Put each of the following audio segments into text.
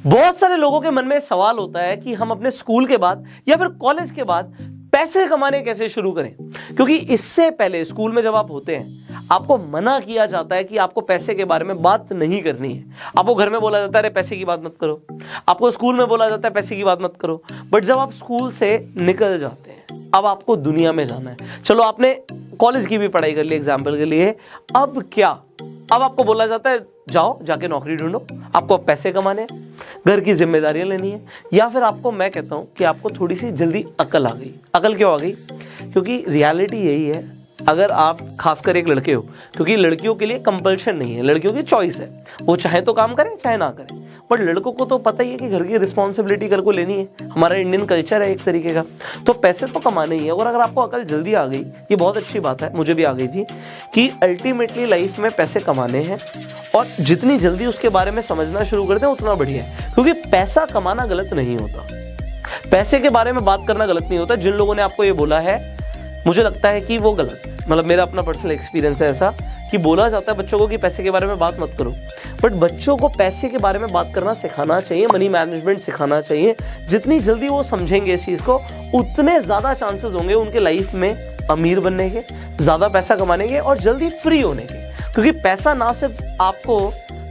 बहुत सारे लोगों के मन में सवाल होता है कि हम अपने स्कूल के बाद या फिर कॉलेज के बाद पैसे कमाने कैसे शुरू करें, क्योंकि इससे पहले स्कूल में जब आप होते हैं आपको मना किया जाता है कि आपको पैसे के बारे में बात नहीं करनी है। आपको घर में बोला जाता है अरे पैसे की बात मत करो, आपको स्कूल में बोला जाता है पैसे की बात मत करो। बट जब आप स्कूल से निकल जाते हैं, अब आपको दुनिया में जाना है। चलो आपने कॉलेज की भी पढ़ाई कर ली एग्जाम्पल के लिए, अब क्या, अब आपको बोला जाता है जाओ जाके नौकरी ढूंढो, आपको अब पैसे कमाने हैं, घर की जिम्मेदारियां लेनी है। या फिर आपको, मैं कहता हूं कि आपको थोड़ी सी जल्दी अकल आ गई। अकल क्यों आ गई? क्योंकि रियलिटी यही है, अगर आप खासकर एक लड़के हो, क्योंकि लड़कियों के लिए कंपल्शन नहीं है, लड़कियों की चॉइस है, वो चाहे तो काम करें चाहे ना करें। बट लड़कों को तो पता ही है कि घर की रिस्पॉन्सिबिलिटी घर को लेनी है, हमारा इंडियन कल्चर है एक तरीके का, तो पैसे तो कमाने ही है। और अगर आपको अकल जल्दी आ गई, ये बहुत अच्छी बात है, मुझे भी आ गई थी, कि अल्टीमेटली लाइफ में पैसे कमाने हैं और जितनी जल्दी उसके बारे में समझना शुरू करते हैं उतना बढ़िया है। क्योंकि पैसा कमाना गलत नहीं होता, पैसे के बारे में बात करना गलत नहीं होता। जिन लोगों ने आपको ये बोला है, मुझे लगता है कि वो गलत, मतलब मेरा अपना पर्सनल एक्सपीरियंस है ऐसा कि बोला जाता है बच्चों को कि पैसे के बारे में बात मत करो। बट बच्चों को पैसे के बारे में बात करना सिखाना चाहिए, मनी मैनेजमेंट सिखाना चाहिए। जितनी जल्दी वो समझेंगे इस चीज़ को, उतने ज़्यादा चांसेस होंगे उनके लाइफ में अमीर बनने के, ज़्यादा पैसा कमाने के और जल्दी फ्री होने के। क्योंकि पैसा ना सिर्फ आपको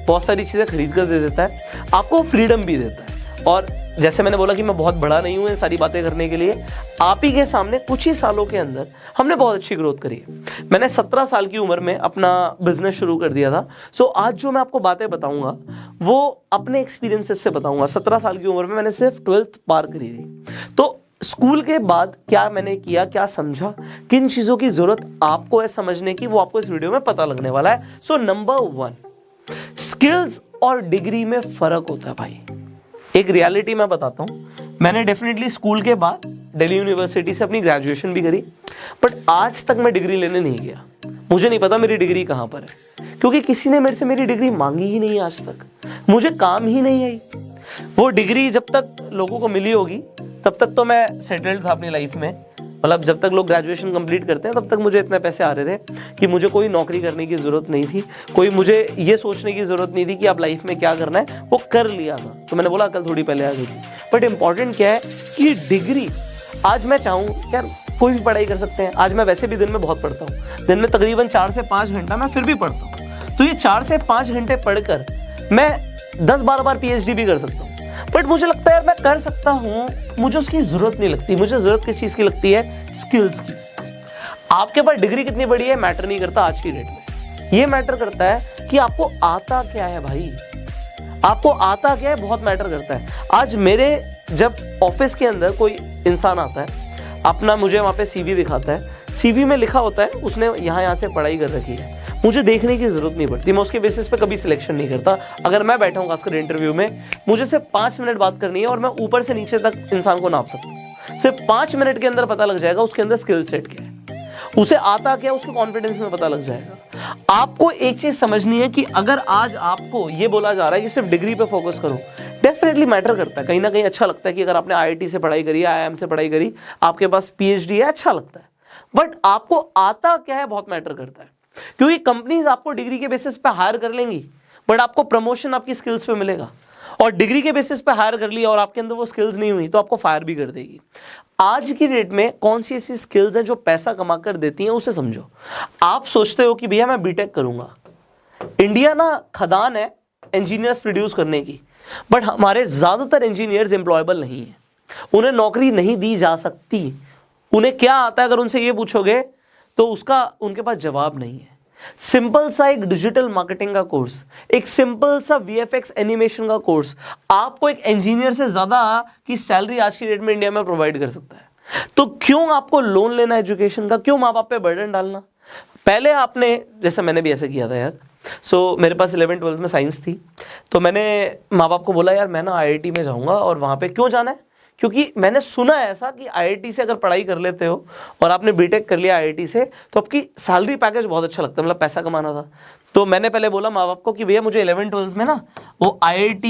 बहुत सारी चीज़ें खरीद कर दे देता है, आपको फ्रीडम भी देता है। और जैसे मैंने बोला कि मैं बहुत बड़ा नहीं हूँ ये सारी बातें करने के लिए, आप ही के सामने कुछ ही सालों के अंदर हमने बहुत अच्छी ग्रोथ करी है। मैंने 17 साल की उम्र में अपना बिजनेस शुरू कर दिया था। सो आज जो मैं आपको बातें बताऊंगा वो अपने एक्सपीरियंसेस से बताऊंगा। 17 साल की उम्र में मैंने सिर्फ 12th पार करी थी। तो स्कूल के बाद क्या मैंने किया, क्या समझा, किन चीज़ों की ज़रूरत आपको है समझने की, वो आपको इस वीडियो में पता लगने वाला है। सो नंबर 1, स्किल्स और डिग्री में फ़र्क होता है भाई। एक रियलिटी मैं बताता हूँ, मैंने डेफिनेटली स्कूल के बाद दिल्ली यूनिवर्सिटी से अपनी ग्रेजुएशन भी करी, बट आज तक मैं डिग्री लेने नहीं गया। मुझे नहीं पता मेरी डिग्री कहाँ पर है, क्योंकि किसी ने मेरे से मेरी डिग्री मांगी ही नहीं आज तक, मुझे काम ही नहीं आई। वो डिग्री जब तक लोगों को मिली होगी तब तक तो मैं सेटल्ड था अपनी लाइफ में, मतलब जब तक लोग ग्रेजुएशन कंप्लीट करते हैं तब तक मुझे इतने पैसे आ रहे थे कि मुझे कोई नौकरी करने की ज़रूरत नहीं थी, कोई मुझे ये सोचने की ज़रूरत नहीं थी कि आप लाइफ में क्या करना है, वो कर लिया था। तो मैंने बोला अकल थोड़ी पहले आ गई थी। बट इम्पॉर्टेंट क्या है कि डिग्री, आज मैं चाहूँ यार कोई भी पढ़ाई कर सकते हैं। आज मैं वैसे भी दिन में बहुत पढ़ता हूँ, दिन में तकरीबन 4 से 5 घंटा मैं फिर भी पढ़ता हूँ। तो ये 4 से 5 घंटे पढ़कर मैं 10-12 बार PhD भी कर सकता हूँ। बट मुझे लगता है मैं कर सकता हूँ, मुझे उसकी ज़रूरत नहीं लगती। मुझे ज़रूरत किस चीज़ की लगती है? स्किल्स की। आपके पास डिग्री कितनी बड़ी है मैटर नहीं करता आज की डेट में, ये मैटर करता है कि आपको आता क्या है भाई, आपको आता क्या है बहुत मैटर करता है। आज मेरे जब ऑफिस के अंदर कोई इंसान आता है, अपना मुझे वहाँ पे CV दिखाता है, CV में लिखा होता है उसने यहाँ से पढ़ाई कर रखी है, मुझे देखने की ज़रूरत नहीं पड़ती, मैं उसके बेसिस पे कभी सिलेक्शन नहीं करता। अगर मैं बैठा हूँ खासकर इंटरव्यू में, मुझे सिर्फ 5 मिनट बात करनी है और मैं ऊपर से नीचे तक इंसान को नाप सकता हूँ। सिर्फ 5 मिनट के अंदर पता लग जाएगा उसके अंदर स्किल सेट क्या है, उसे आता क्या है, उसके कॉन्फिडेंस में पता लग जाएगा। आपको एक चीज़ समझनी है कि अगर आज आपको ये बोला जा रहा है कि सिर्फ डिग्री पे फोकस करो, डेफिनेटली मैटर करता है। कहीं ना कहीं अच्छा लगता है कि अगर आपने IIT से पढ़ाई करी, IIM से पढ़ाई करी, आपके पास PhD है, अच्छा लगता है। बट आपको आता क्या है बहुत मैटर करता है, क्योंकि कंपनीज आपको डिग्री के बेसिस पे हायर कर लेंगी, बट आपको प्रमोशन आपकी स्किल्स पे मिलेगा। और डिग्री के बेसिस पे हायर कर लिया और आपके अंदर वो स्किल्स नहीं हुई तो आपको फायर भी कर देगी। आज की डेट में कौन सी ऐसी स्किल्स हैं जो पैसा कमा कर देती हैं, उसे समझो। आप सोचते हो कि भैया मैं बीटेक करूंगा, इंडिया ना खदान है इंजीनियर्स प्रोड्यूस करने की, बट हमारे ज़्यादातर इंजीनियर्स एम्प्लॉयबल नहीं है, उन्हें नौकरी नहीं दी जा सकती। उन्हें क्या आता है अगर उनसे ये पूछोगे तो उसका उनके पास जवाब नहीं है। सिंपल सा एक डिजिटल मार्केटिंग का कोर्स, एक सिंपल सा VFX एनिमेशन का कोर्स आपको एक इंजीनियर से ज़्यादा की सैलरी आज की डेट में इंडिया में प्रोवाइड कर सकता है। तो क्यों आपको लोन लेना एजुकेशन का, क्यों माँ बाप पे बर्डन डालना? पहले आपने, जैसे मैंने भी ऐसा किया था यार, मेरे पास 11th-12th में साइंस थी, तो मैंने माँ बाप को बोला यार मैं ना IIT में जाऊँगा। और वहाँ पे क्यों जाना है? क्योंकि मैंने सुना है ऐसा कि IIT से अगर पढ़ाई कर लेते हो और आपने बीटेक कर लिया IIT से तो आपकी सैलरी पैकेज बहुत अच्छा लगता है, मतलब पैसा कमाना था। तो मैंने पहले बोला माँ बाप को कि भैया मुझे 11th-12th में ना वो IIT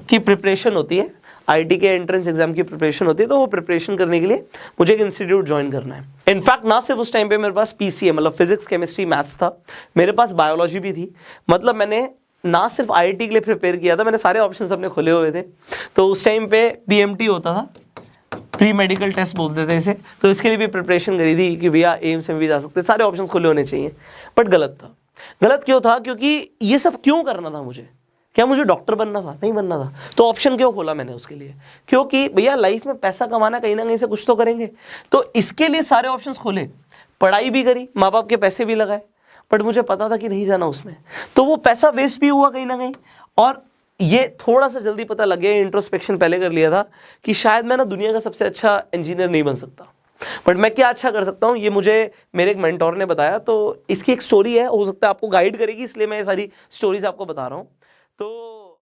की प्रिपरेशन होती है, IIT के एंट्रेंस एग्जाम की प्रिपरेशन होती है, तो वो प्रिपरेशन करने के लिए मुझे एक इंस्टीट्यूट ज्वाइन करना है। इनफैक्ट ना सिर्फ उस टाइम पे मेरे पास PCM मतलब फिजिक्स केमिस्ट्री मैथ्स था, मेरे पास बायोलॉजी भी थी। मतलब मैंने ना सिर्फ आईआईटी के लिए प्रिपेयर किया था, मैंने सारे ऑप्शंस अपने खुले हुए थे। तो उस टाइम पे पीएमटी होता था, प्री मेडिकल टेस्ट बोलते थे इसे, तो इसके लिए भी प्रिपरेशन करी थी कि भैया एम्स में भी जा सकते, सारे ऑप्शंस खुले होने चाहिए। बट गलत था। गलत क्यों था? क्योंकि ये सब क्यों करना था मुझे? क्या मुझे डॉक्टर बनना था? नहीं बनना था। तो ऑप्शन क्यों खोला मैंने उसके लिए? क्योंकि भैया लाइफ में पैसा कमाना कहीं ना कहीं से कुछ तो करेंगे, तो इसके लिए सारे ऑप्शंस खोले, पढ़ाई भी करी, माँ बाप के पैसे भी लगाए, बट मुझे पता था कि नहीं जाना उसमें, तो वो पैसा वेस्ट भी हुआ कहीं ना कहीं। और ये थोड़ा सा जल्दी पता लग गया, इंट्रोस्पेक्शन पहले कर लिया था कि शायद मैं ना दुनिया का सबसे अच्छा इंजीनियर नहीं बन सकता, बट मैं क्या अच्छा कर सकता हूँ ये मुझे मेरे एक मेंटोर ने बताया। तो इसकी एक स्टोरी है, हो सकता है आपको गाइड करेगी, इसलिए मैं ये सारी स्टोरीज आपको बता रहा हूँ। तो